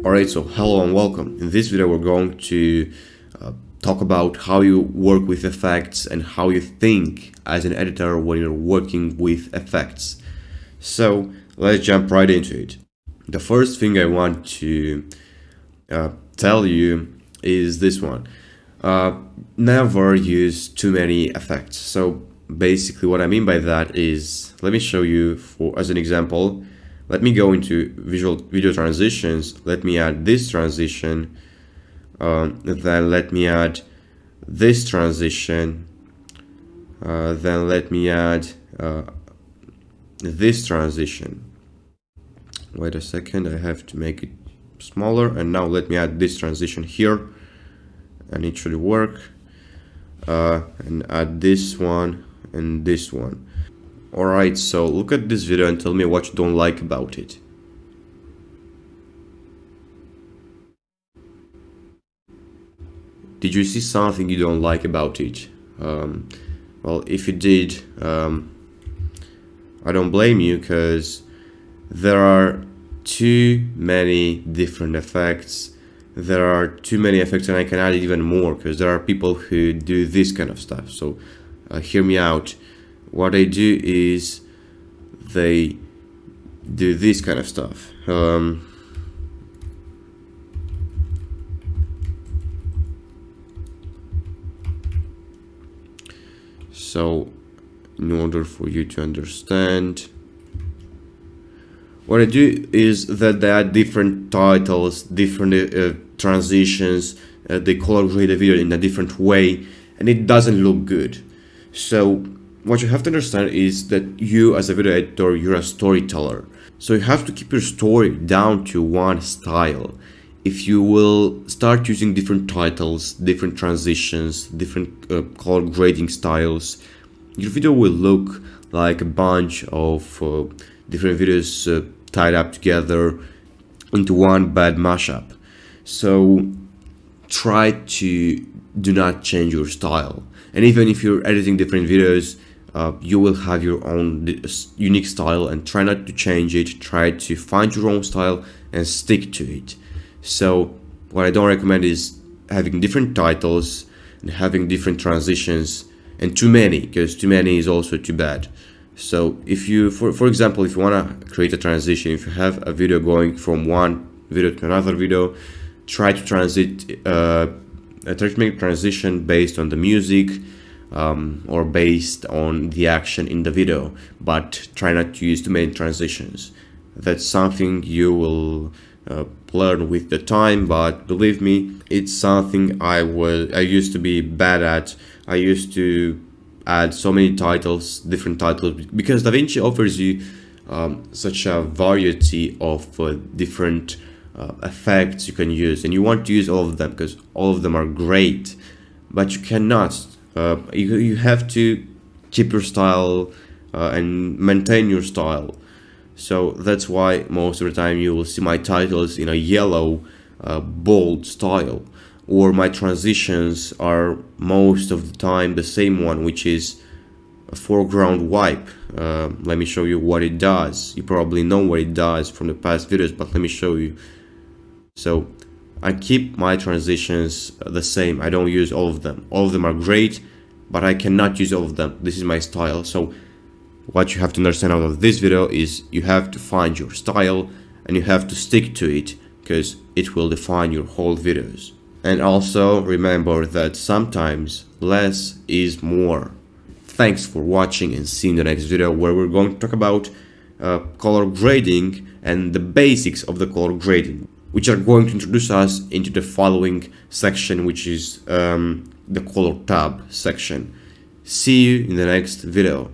Alright, so hello and welcome. In this video we're going to talk about how you work with effects and how you think as an editor when you're working with effects. So let's jump right into it. The first thing I want to tell you is this one. Never use too many effects. So basically what I mean by that is, let me show you as an example. Let me go into video transitions. Let me add this transition. Then let me add this transition. Then let me add this transition. Wait a second, I have to make it smaller. And now let me add this transition here. And it should work. And add this one and this one. Alright, so look at this video and tell me what you don't like about it. Did you see something you don't like about it? Well, if you did, I don't blame you, because there are too many different effects. There are too many effects, and I can add even more because there are people who do this kind of stuff. So hear me out. What they do is they do this kind of stuff. So in order for you to understand, what I do is that they add different titles, different transitions, they color grade the video in a different way, and it doesn't look good. So what you have to understand is that you, as a video editor, you're a storyteller. So you have to keep your story down to one style. If you will start using different titles, different transitions, different color grading styles, your video will look like a bunch of different videos tied up together into one bad mashup. So try to do not change your style. And even if you're editing different videos, you will have your own unique style, and try not to change it. Try to find your own style and stick to it. So what I don't recommend is having different titles and having different transitions, and too many, because too many is also too bad. So if you, for example, if you want to create a transition, if you have a video going from one video to another video, try to make a transition based on the music, or based on the action in the video, but try not to use too many transitions. That's something you will learn with the time, but believe me, it's something I used to be bad at. I used to add so many titles, different titles, because DaVinci offers you such a variety of different effects you can use, and you want to use all of them because all of them are great, but you cannot. You have to keep your style and maintain your style. So that's why most of the time you will see my titles in a yellow bold style, or my transitions are most of the time the same one, which is a foreground wipe. Let me show you what it does. You probably know what it does from the past videos, but let me show you. So I keep my transitions the same. I don't use all of them. All of them are great, but I cannot use all of them. This is my style. So what you have to understand out of this video is you have to find your style and you have to stick to it, because it will define your whole videos. And also remember that sometimes less is more. Thanks for watching, and see you in the next video, where we're going to talk about color grading and the basics of the color grading, which are going to introduce us into the following section, which is the color tab section. See you in the next video.